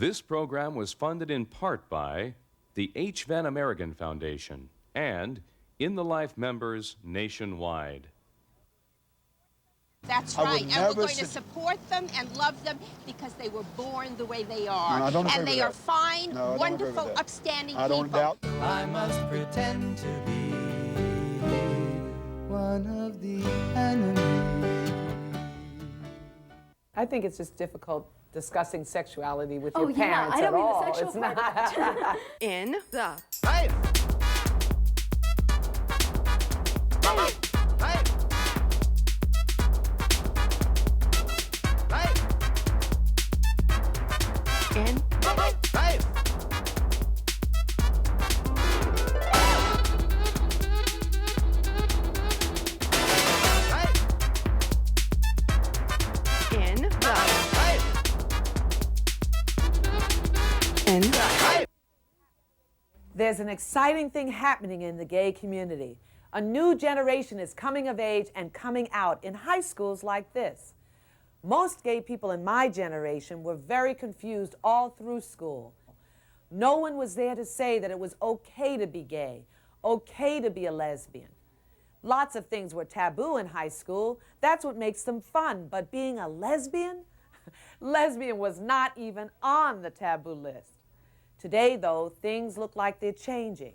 This program was funded in part by the H. Van American Foundation and In the Life members nationwide. That's right, and we're going to support them and love them because they were born the way they are. No, I don't agree and they with are that. fine, No, I don't wonderful, agree with that. upstanding I don't people. doubt. I must pretend to be one of the enemy. I think it's just difficult discussing sexuality with your yeah, parents I don't at mean all. the sexual It's part. not. In the Hey! in in the There's an exciting thing happening in the gay community. A new generation is coming of age and coming out in high schools like this. Most gay people in my generation were very confused all through school. No one was there to say that it was okay to be gay, okay to be a lesbian. Lots of things were taboo in high school. That's what makes them fun. But being a lesbian? Lesbian was not even on the taboo list. Today, though, things look like they're changing.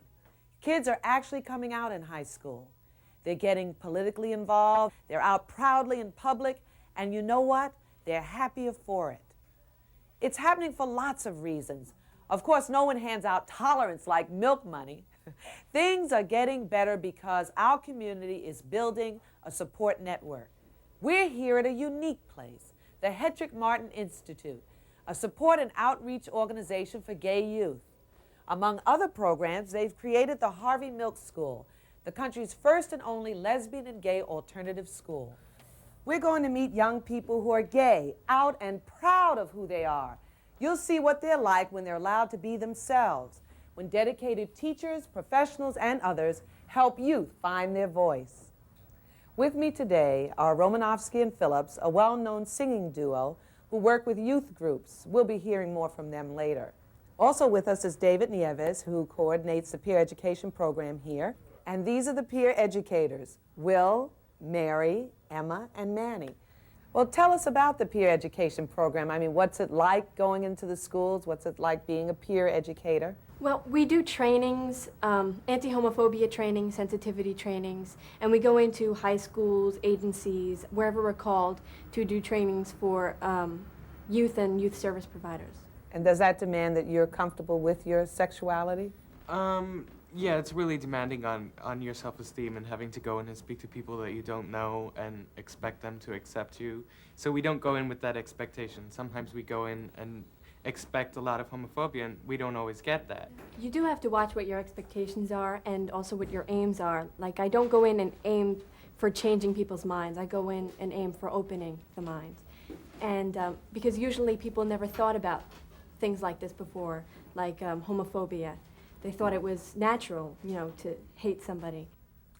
Kids are actually coming out in high school. They're getting politically involved. They're out proudly in public. And you know what? They're happier for it. It's happening for lots of reasons. Of course, no one hands out tolerance like milk money. Things are getting better because our community is building a support network. We're here at a unique place, the Hetrick-Martin Institute, a support and outreach organization for gay youth. Among other programs, they've created the Harvey Milk School, the country's first and only lesbian and gay alternative school. We're going to meet young people who are gay, out and proud of who they are. You'll see what they're like when they're allowed to be themselves, when dedicated teachers, professionals, and others help youth find their voice. With me today are Romanovsky and Phillips, a well-known singing duo who work with youth groups. We'll be hearing more from them later. Also with us is David Nieves, who coordinates the peer education program here. And these are the peer educators, Will, Mary, Emma, and Manny. Well, tell us about the peer education program. I mean, what's it like going into the schools? What's it like being a peer educator? Well, we do trainings, anti-homophobia trainings, sensitivity trainings, and we go into high schools, agencies, wherever we're called to do trainings for youth and youth service providers. And does that demand that you're comfortable with your sexuality? Yeah, it's really demanding on your self-esteem and having to go in and speak to people that you don't know and expect them to accept you. So we don't go in with that expectation. Sometimes we go in and expect a lot of homophobia, and we don't always get that. You do have to watch what your expectations are and also what your aims are. Like, I don't go in and aim for changing people's minds. I go in and aim for opening the minds. And because usually people never thought about things like this before, like homophobia. They thought it was natural, you know, to hate somebody.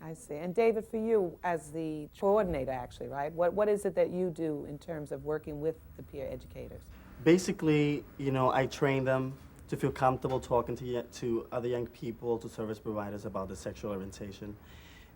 I see. And David, for you as the coordinator, actually, right? What is it that you do in terms of working with the peer educators? Basically, you know, I train them to feel comfortable talking to other young people, to service providers about their sexual orientation,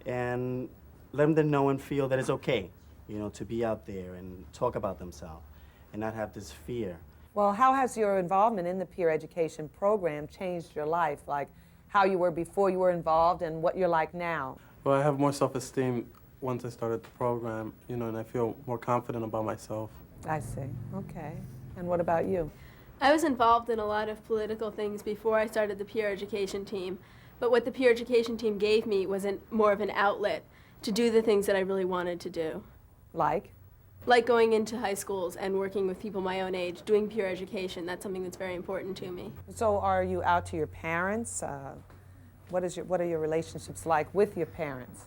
and let them know and feel that it's okay, you know, to be out there and talk about themselves and not have this fear. Well, how has your involvement in the peer education program changed your life? Like how you were before you were involved and what you're like now? Well, I have more self-esteem once I started the program, you know, and I feel more confident about myself. I see. Okay. And what about you? I was involved in a lot of political things before I started the peer education team, but what the peer education team gave me was more of an outlet to do the things that I really wanted to do. Like? Like going into high schools and working with people my own age, doing peer education. That's something that's very important to me. So are you out to your parents? What are your relationships like with your parents?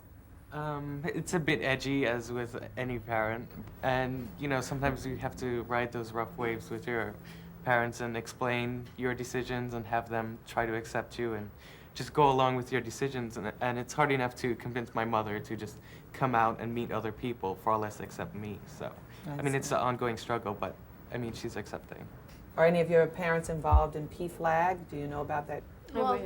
It's a bit edgy, as with any parent. And, you know, sometimes you have to ride those rough waves with your parents and explain your decisions and have them try to accept you and just go along with your decisions. And it's hard enough to convince my mother to just come out and meet other people, far less accept me. So, I mean, it's an ongoing struggle, but, I mean, she's accepting. Are any of your parents involved in PFLAG? Do you know about that? Well,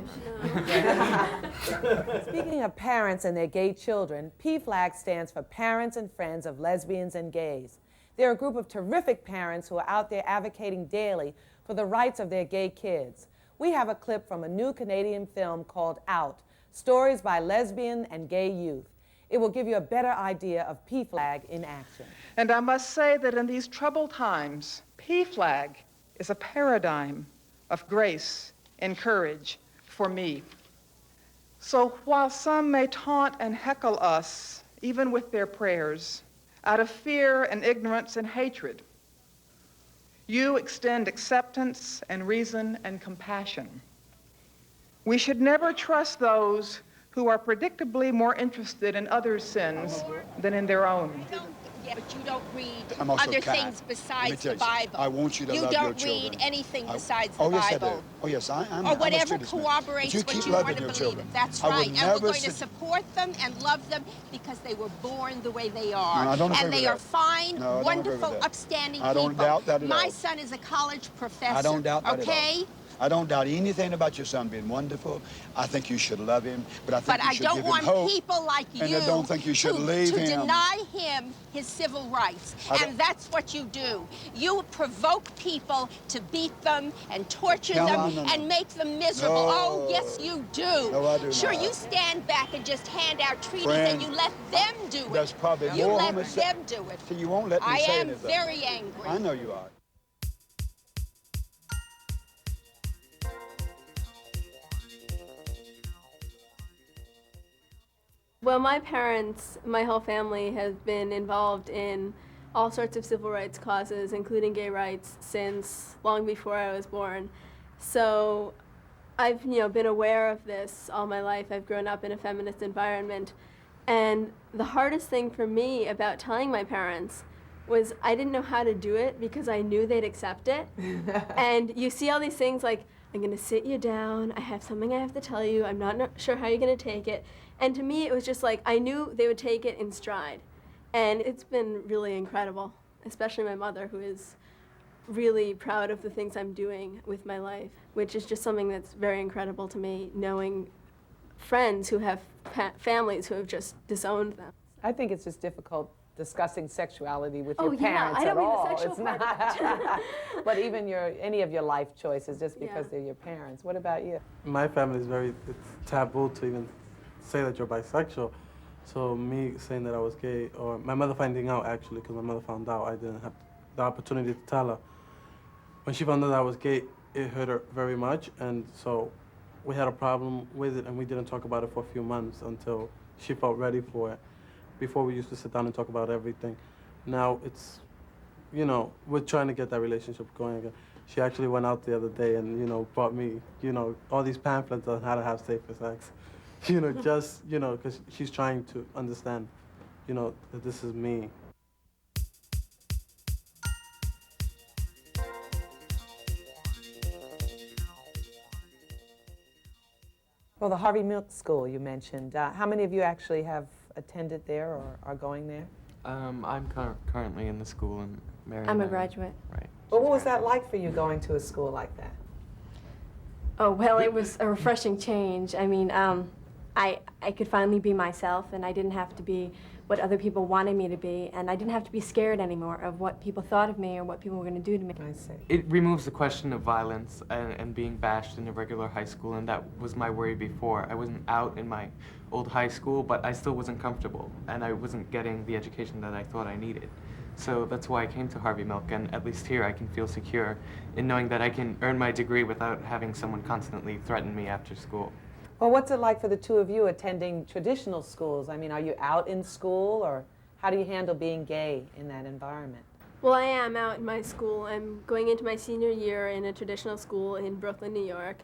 Speaking of parents and their gay children, PFLAG stands for Parents and Friends of Lesbians and Gays. They're a group of terrific parents who are out there advocating daily for the rights of their gay kids. We have a clip from a new Canadian film called Out, Stories by Lesbian and Gay Youth. It will give you a better idea of PFLAG in action. And I must say that in these troubled times, PFLAG is a paradigm of grace and courage for me. So while some may taunt and heckle us, even with their prayers, out of fear and ignorance and hatred, you extend acceptance and reason and compassion. We should never trust those who are predictably more interested in others' sins than in their own. But you don't read I'm also other kind. things besides the Let me tell you, Bible. I want you to love your don't children. read anything besides the Oh, yes, Bible. I do. Oh, yes, I'm Or I'm a whatever student, man. corroborates But what keep you want loving to your believe. children. That's I would right. And we're never going to sit- support them and love them because they were born the way they are. No, I don't agree and they with are that. fine, No, I don't agree wonderful, with that. upstanding I don't people. doubt that at My all. son is a college professor. I don't doubt that okay? at all. I don't doubt anything about your son being wonderful. I think you should love him, but I think But you I should don't give him want hope. people like And you I don't think you should leave to him. deny him his civil rights. And that's what you do. You provoke people to beat them and torture No, them no, no. and make them miserable. No. Oh, yes, you do. No, I do Sure, not. you stand back and just hand out treaties Friend, and you let them do it. There's probably you more let homose- them do it. See, you won't let me I say am anything. very angry. I know you are. Well, my parents, my whole family has been involved in all sorts of civil rights causes, including gay rights, since long before I was born. So I've been aware of this all my life. I've grown up in a feminist environment. And the hardest thing for me about telling my parents was I didn't know how to do it because I knew they'd accept it. And you see all these things like, I'm going to sit you down, I have something I have to tell you, I'm not sure how you're going to take it. And to me, it was just like, I knew they would take it in stride. And it's been really incredible, especially my mother, who is really proud of the things I'm doing with my life, which is just something that's very incredible to me, knowing friends who have families who have just disowned them. I think it's just difficult discussing sexuality with Oh, your yeah, parents I don't at mean the all. sexual It's part not. But even any of your life choices, just because Yeah. they're your parents. What about you? My family is it's taboo to even say that you're bisexual. So me saying that I was gay, or my mother finding out actually, because my mother found out, I didn't have the opportunity to tell her. When she found out I was gay, it hurt her very much, and so we had a problem with it, and we didn't talk about it for a few months until she felt ready for it. Before we used to sit down and talk about everything. Now it's, we're trying to get that relationship going again. She actually went out the other day and, brought me, all these pamphlets on how to have safer sex. Just, because she's trying to understand, that this is me. Well, the Harvey Milk School you mentioned. How many of you actually have attended there or are going there? I'm currently in the school in Maryland. I'm a graduate. Right. Well, what was that like for you going to a school like that? Oh, well, it was a refreshing change. I mean, I could finally be myself, and I didn't have to be what other people wanted me to be, and I didn't have to be scared anymore of what people thought of me or what people were going to do to me. I see. It removes the question of violence and being bashed in a regular high school, and that was my worry before. I wasn't out in my old high school, but I still wasn't comfortable, and I wasn't getting the education that I thought I needed. So that's why I came to Harvey Milk, and at least here I can feel secure in knowing that I can earn my degree without having someone constantly threaten me after school. Well, what's it like for the two of you attending traditional schools? I mean, are you out in school, or how do you handle being gay in that environment? Well, I am out in my school. I'm going into my senior year in a traditional school in Brooklyn, New York.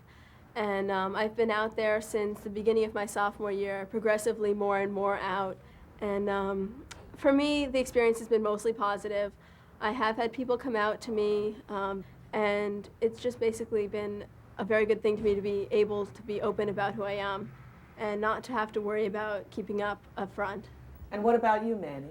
And I've been out there since the beginning of my sophomore year, progressively more and more out. And for me, the experience has been mostly positive. I have had people come out to me, and it's just basically been a very good thing to me to be able to be open about who I am and not to have to worry about keeping up front. And what about you, Manny?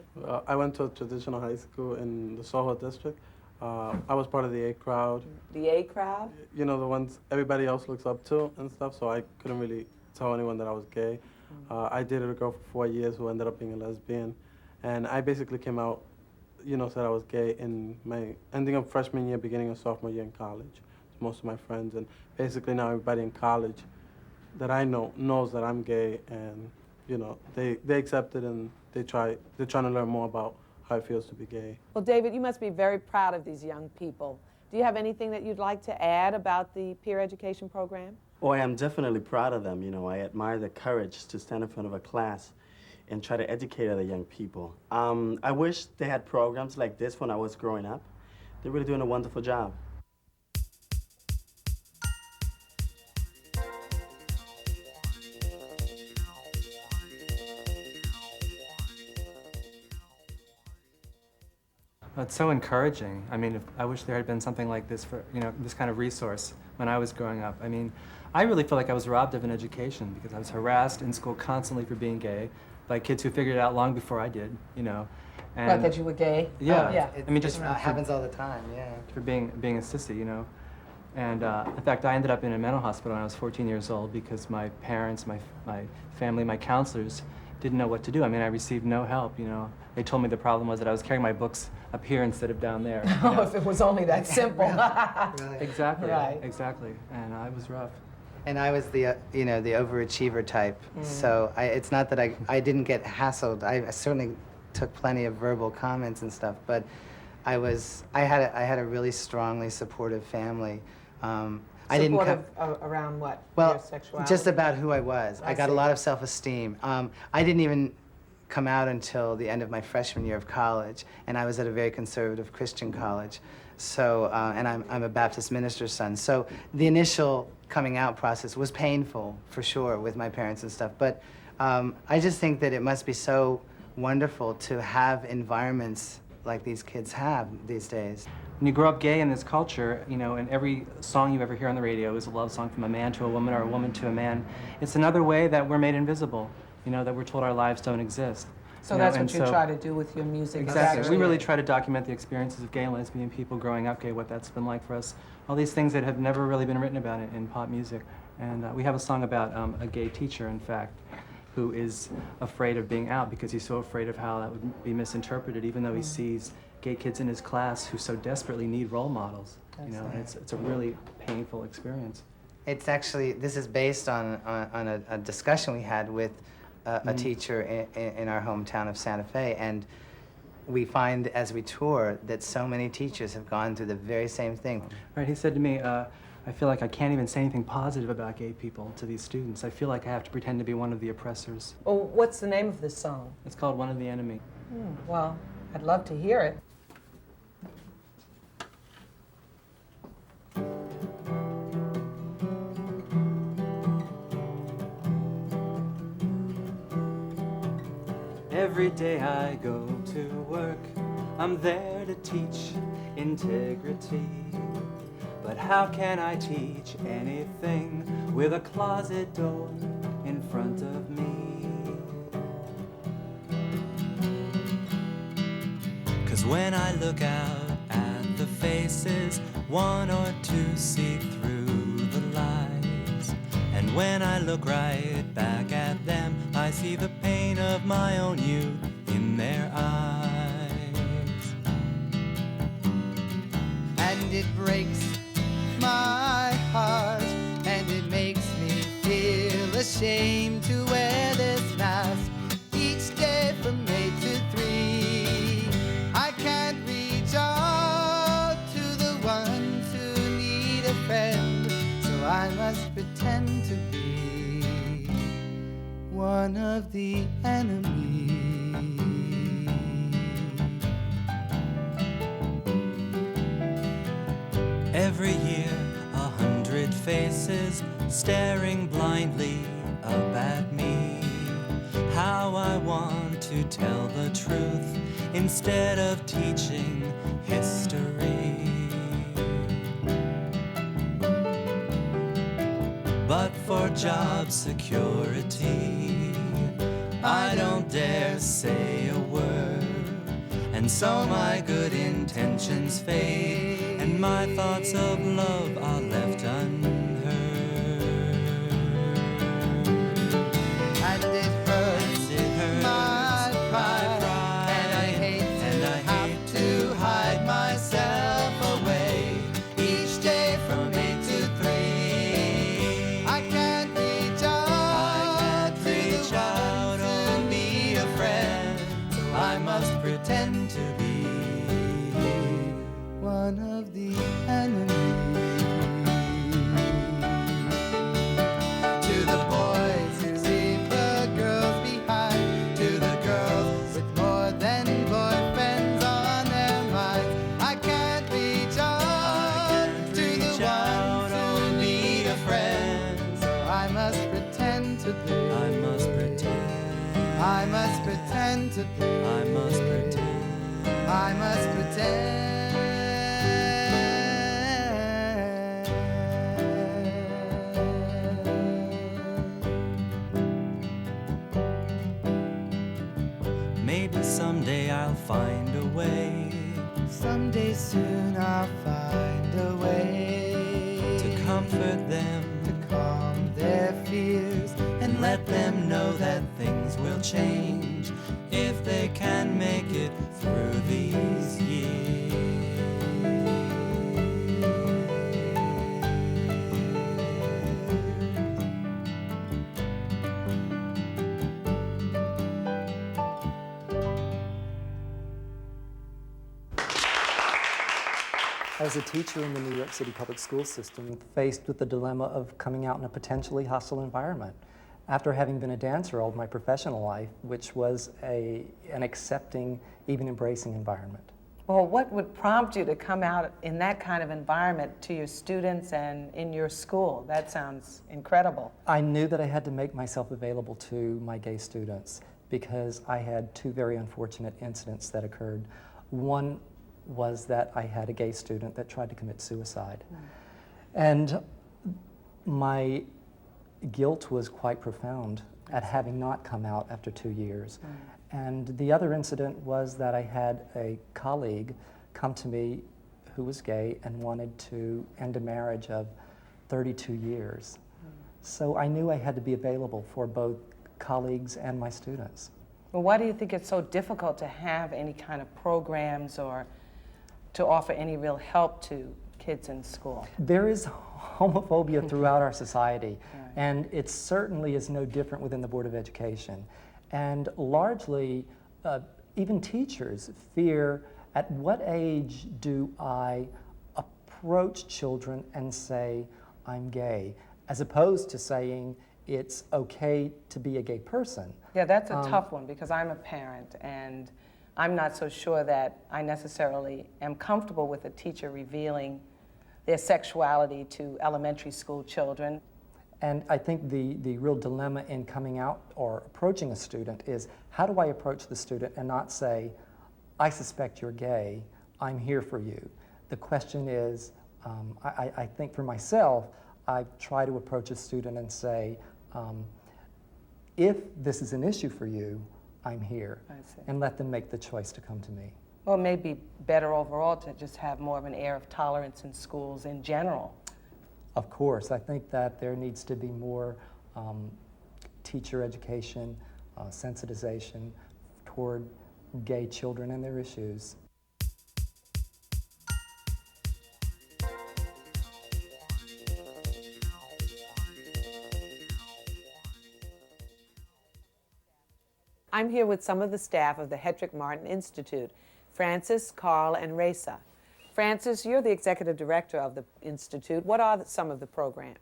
I went to a traditional high school in the Soho district. I was part of the A crowd. The A crowd? You know, the ones everybody else looks up to and stuff, so I couldn't really tell anyone that I was gay. I dated a girl for 4 years who ended up being a lesbian, and I basically came out, you know, said I was gay in my ending of freshman year, beginning of sophomore year in college. Most of my friends, and basically now everybody in college that I know knows that I'm gay, and you know, they accept it, and they're trying to learn more about how it feels to be gay. Well, David, you must be very proud of these young people. Do you have anything that you'd like to add about the peer education program? Oh, I am definitely proud of them. You know, I admire the courage to stand in front of a class and try to educate other young people. I wish they had programs like this when I was growing up. They're really doing a wonderful job. It's so encouraging. I mean, I wish there had been something like this for, you know, this kind of resource when I was growing up. I mean, I really feel like I was robbed of an education because I was harassed in school constantly for being gay by kids who figured it out long before I did, you know. And What, that you were gay? yeah. Oh, yeah. I mean, just It happens all the time, yeah. for being a sissy, you know. And in fact, I ended up in a mental hospital when I was 14 years old because my parents, my family, my counselors didn't know what to do. I mean, I received no help, you know. They told me the problem was that I was carrying my books up here instead of down there. You know? Oh, if it was only that simple. Really? Exactly, Right. exactly. And I was rough. And I was the, you know, the overachiever type. So it's not that I didn't get hassled. I certainly took plenty of verbal comments and stuff, but I had a really strongly supportive family. I didn't Supportive around what? Well, Your sexuality? just about who I was. I got a see. lot of self-esteem. I didn't even come out until the end of my freshman year of college, and I was at a very conservative Christian college. So, and I'm a Baptist minister's son. So the initial coming out process was painful, for sure, with my parents and stuff. But I just think that it must be so wonderful to have environments like these kids have these days. When you grow up gay in this culture, you know, and every song you ever hear on the radio is a love song from a man to a woman or a woman to a man. It's another way that we're made invisible, you know, that we're told our lives don't exist. So you know, that's and what you try to do with your music. Exactly. We really try to document the experiences of gay and lesbian people growing up gay, what that's been like for us. All these things that have never really been written about in pop music. And we have a song about a gay teacher, in fact, who is afraid of being out because he's so afraid of how that would be misinterpreted, even though he sees gay kids in his class who so desperately need role models. You know, and it's a really painful experience. It's actually, this is based on a discussion we had with a teacher in our hometown of Santa Fe, and we find as we tour that so many teachers have gone through the very same thing. Right, he said to me, I feel like I can't even say anything positive about gay people to these students. I feel like I have to pretend to be one of the oppressors. Well, what's the name of this song? It's called One of the Enemy. Well, I'd love to hear it. Every day I go to work, I'm there to teach integrity. But how can I teach anything with a closet door in front of me? 'Cause when I look out at the faces, one or two see through the lies. And when I look right back at them, I see the pain of my own youth in their eyes. And it breaks my heart, and it makes me feel ashamed to wear this mask each day from 8 to 3. I can't reach out to the ones who need a friend, so I must pretend to be one of the enemy. Every year, 100 faces staring blindly up at me. How I want to tell the truth instead of teaching history. But for job security, I don't dare say a word. And and so my good intentions fade, and my thoughts of love are left unheard. And it hurts my pride, and I hate to hide myself away each day from 8 to 3. I can't reach out or be a friend, so I must pretend to be one of the enemies. To the boys who leave the girls behind, to the girls with more than boyfriends on their minds, I can't reach out to the ones who need a friend, so I must pretend to be. I must pretend. I must pretend to be. I must pretend. I must pretend. Maybe someday I'll find a way. Someday soon I'll find a way to comfort them, to calm their fears, and let them know that things will change if they can make it through these years. As a teacher in the New York City public school system, faced with the dilemma of coming out in a potentially hostile environment. After having been a dancer all of my professional life, which was an accepting, even embracing environment. Well, what would prompt you to come out in that kind of environment to your students and in your school? That sounds incredible. I knew that I had to make myself available to my gay students because I had two very unfortunate incidents that occurred. One was that I had a gay student that tried to commit suicide. And my guilt was quite profound at having not come out after 2 years. And the other incident was that I had a colleague come to me who was gay and wanted to end a marriage of 32 years. So I knew I had to be available for both colleagues and my students. Well, why do you think it's so difficult to have any kind of programs or to offer any real help to kids in school? There is homophobia throughout our society, and it certainly is no different within the Board of Education. And largely, even teachers fear, at what age do I approach children and say, I'm gay, as opposed to saying it's okay to be a gay person. Yeah, that's a tough one because I'm a parent and I'm not so sure that I necessarily am comfortable with a teacher revealing their sexuality to elementary school children. And I think the real dilemma in coming out or approaching a student is, how do I approach the student and not say, I suspect you're gay, I'm here for you. The question is, I think for myself, I try to approach a student and say, if this is an issue for you, I'm here, and let them make the choice to come to me. Well, it may be better overall to just have more of an air of tolerance in schools in general. Of course, I think that there needs to be more teacher education, sensitization toward gay children and their issues. I'm here with some of the staff of the Hetrick-Martin Institute, Francis, Carl, and Raisa. Francis, you're the executive director of the Institute. What are some of the programs?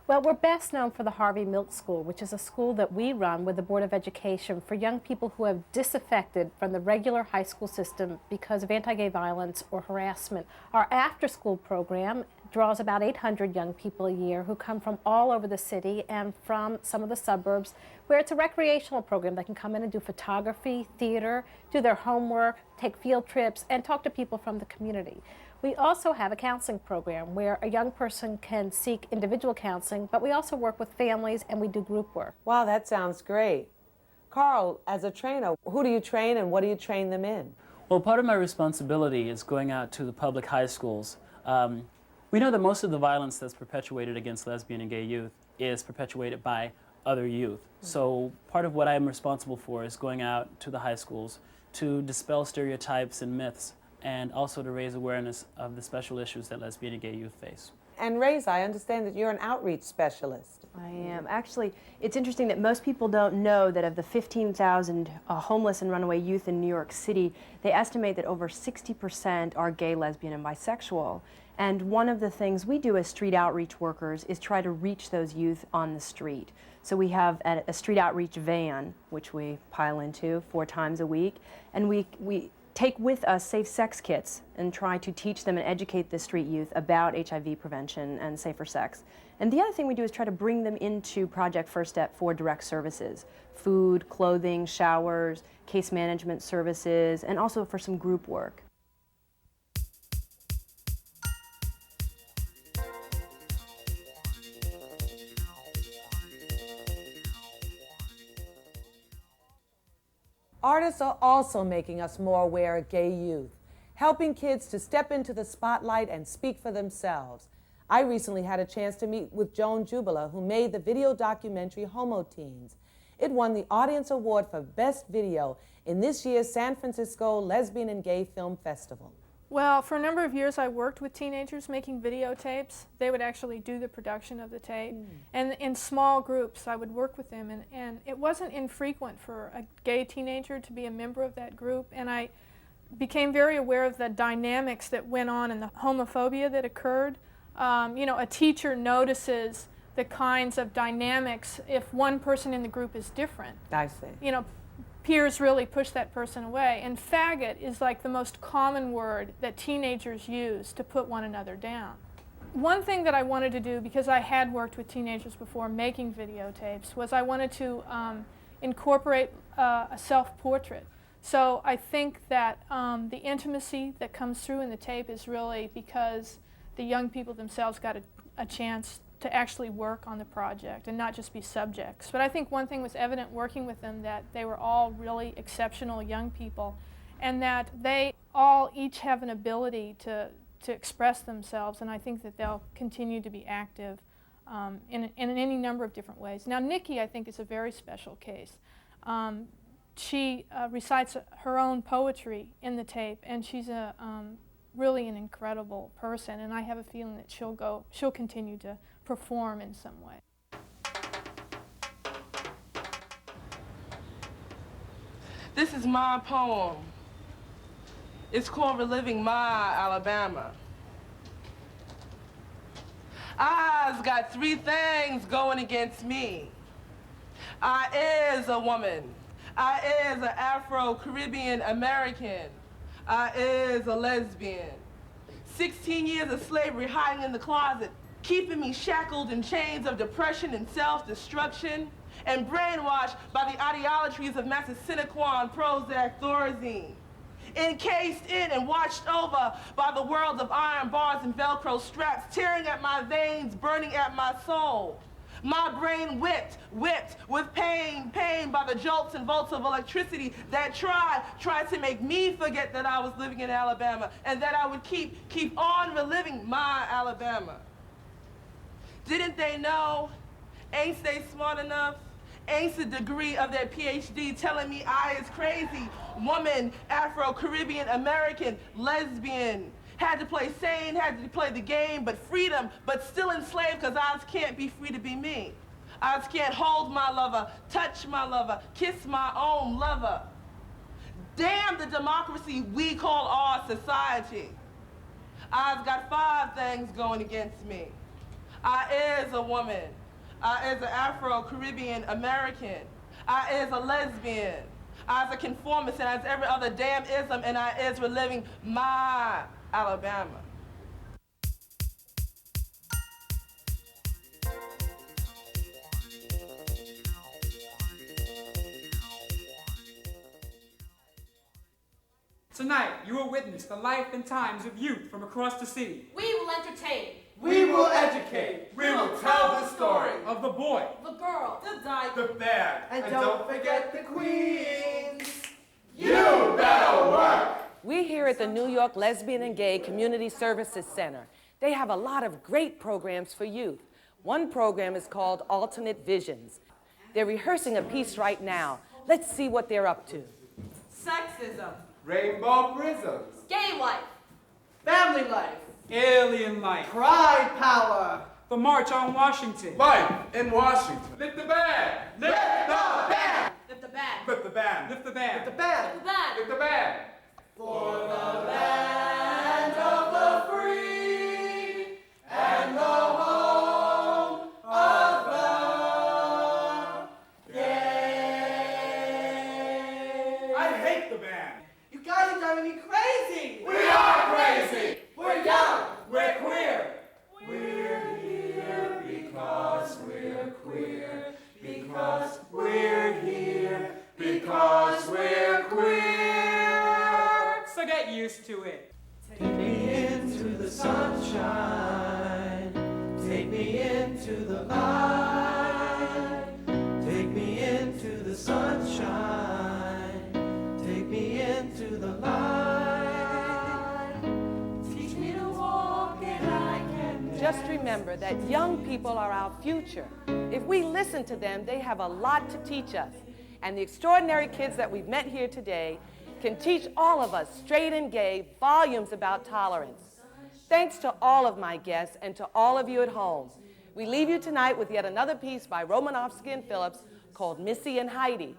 Well, we're best known for the Harvey Milk School, which is a school that we run with the Board of Education for young people who have disaffected from the regular high school system because of anti-gay violence or harassment. Our after-school program draws about 800 young people a year who come from all over the city and from some of the suburbs, where it's a recreational program. They can come in and do photography, theater, do their homework, take field trips, and talk to people from the community. We also have a counseling program where a young person can seek individual counseling, but we also work with families and we do group work. Wow, that sounds great. Carl, as a trainer, who do you train and what do you train them in? Well, part of my responsibility is going out to the public high schools. We know that most of the violence that's perpetuated against lesbian and gay youth is perpetuated by other youth. So part of what I'm responsible for is going out to the high schools to dispel stereotypes and myths, and also to raise awareness of the special issues that lesbian and gay youth face. And Raisa, I understand that you're an outreach specialist. I am. Actually, it's interesting that most people don't know that of the 15,000 homeless and runaway youth in New York City, they estimate that over 60% are gay, lesbian, and bisexual. And one of the things we do as street outreach workers is try to reach those youth on the street. So we have a street outreach van, which we pile into 4 times a week, and we take with us safe sex kits and try to teach them and educate the street youth about HIV prevention and safer sex. And the other thing we do is try to bring them into Project First Step for direct services: food, clothing, showers, case management services, and also for some group work. Artists are also making us more aware of gay youth, helping kids to step into the spotlight and speak for themselves. I recently had a chance to meet with Joan Jubela, who made the video documentary Homoteens. It won the Audience Award for Best Video in this year's San Francisco Lesbian and Gay Film Festival. Well, for a number of years I worked with teenagers making videotapes. They would actually do the production of the tape. And in small groups I would work with them, and it wasn't infrequent for a gay teenager to be a member of that group, and I became very aware of the dynamics that went on and the homophobia that occurred. You know, a teacher notices the kinds of dynamics if one person in the group is different. I see. You know, peers really push that person away. And faggot is like the most common word that teenagers use to put one another down. One thing that I wanted to do, because I had worked with teenagers before making videotapes, was I wanted to incorporate a self-portrait. So I think that the intimacy that comes through in the tape is really because the young people themselves got a chance to actually work on the project and not just be subjects. But I think one thing was evident working with them, that they were all really exceptional young people, and that they all each have an ability to express themselves, and I think that they'll continue to be active in any number of different ways. Now Nikki, I think, is a very special case. She recites her own poetry in the tape, and she's really an incredible person, and I have a feeling that she'll continue to perform in some way. This is my poem. It's called Reliving My Alabama. I's got 3 things going against me. I is a woman. I is an Afro-Caribbean American. I is a lesbian. 16 years of slavery hiding in the closet, keeping me shackled in chains of depression and self-destruction, and brainwashed by the ideologies of Massasinaquan, Prozac, Thorazine. Encased in and watched over by the world of iron bars and Velcro straps, tearing at my veins, burning at my soul. My brain whipped with pain by the jolts and volts of electricity that tried to make me forget that I was living in Alabama, and that I would keep on reliving my Alabama. Didn't they know? Ain't they smart enough? Ain't the degree of their PhD telling me I is crazy? Woman, Afro-Caribbean American, lesbian. Had to play sane, had to play the game, but freedom, but still enslaved, because I can't be free to be me. I can't hold my lover, touch my lover, kiss my own lover. Damn the democracy we call our society. I've got 5 things going against me. I is a woman. I is an Afro-Caribbean American. I is a lesbian. I is a conformist, and I is every other damn ism, and I is reliving my Alabama. Tonight, you will witness the life and times of youth from across the city. We will entertain. We will educate. We will tell the story of the boy, The girl. The dyke. the bear, And don't forget the queens. You better work. We're here at the New York Lesbian and Gay Community Services Center. They have a lot of great programs for youth. One program is called Alternate Visions. They're rehearsing a piece right now. Let's see what they're up to. Sexism. Rainbow prisms. Gay life. Family life. Alien life. Pride power. The March on Washington. Life in Washington. Lift the band. Lift the band. Lift the band. Lift the band. Lift the band. The band. Lift the band. Lift the band. For the land of the free and the home of the gay. I hate the band. You guys are driving me crazy. We are crazy. We're young. We're queer. We're here because we're queer. Because we're here. Because we're queer. So get used to it. Take me into the sunshine. Take me into the light. Take me into the sunshine. Take me into the light. Teach me to walk and I can. Just remember that young people are our future. If we listen to them, they have a lot to teach us. And the extraordinary kids that we've met here today can teach all of us, straight and gay, volumes about tolerance. Thanks to all of my guests and to all of you at home. We leave you tonight with yet another piece by Romanovsky and Phillips called Missy and Heidi.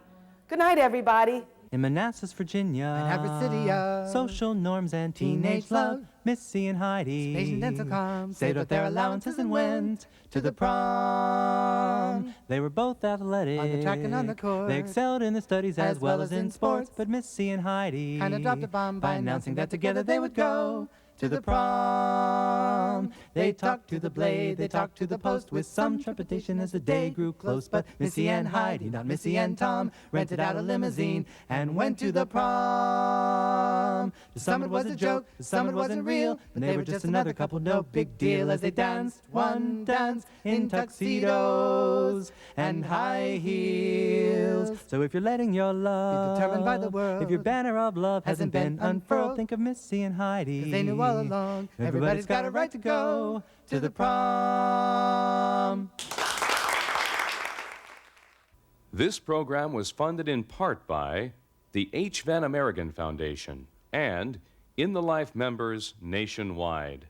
Good night, everybody. In Manassas, Virginia, Advocacy, social norms and teenage love, Missy and Heidi Space and dental comms, saved up their allowances and went to the prom. They were both athletic, on the track and on the court. They excelled in their studies as well as in sports. But Missy and Heidi kind of dropped a bomb by announcing that together they would go to the prom. They talked to the blade, they talked to the post with some trepidation as the day grew close. But Missy and Heidi, not Missy and Tom, rented out a limousine and went to the prom. To some it was a joke, to some it wasn't real, but they were just another couple, no big deal, as they danced one dance in tuxedos and high heels. So if you're letting your love be determined by the world, if your banner of love hasn't been unfurled, think of Missy and Heidi. 'Cause they knew all along, Everybody's got a right to go to the prom. This program was funded in part by the H. Van American Foundation and In the Life members nationwide.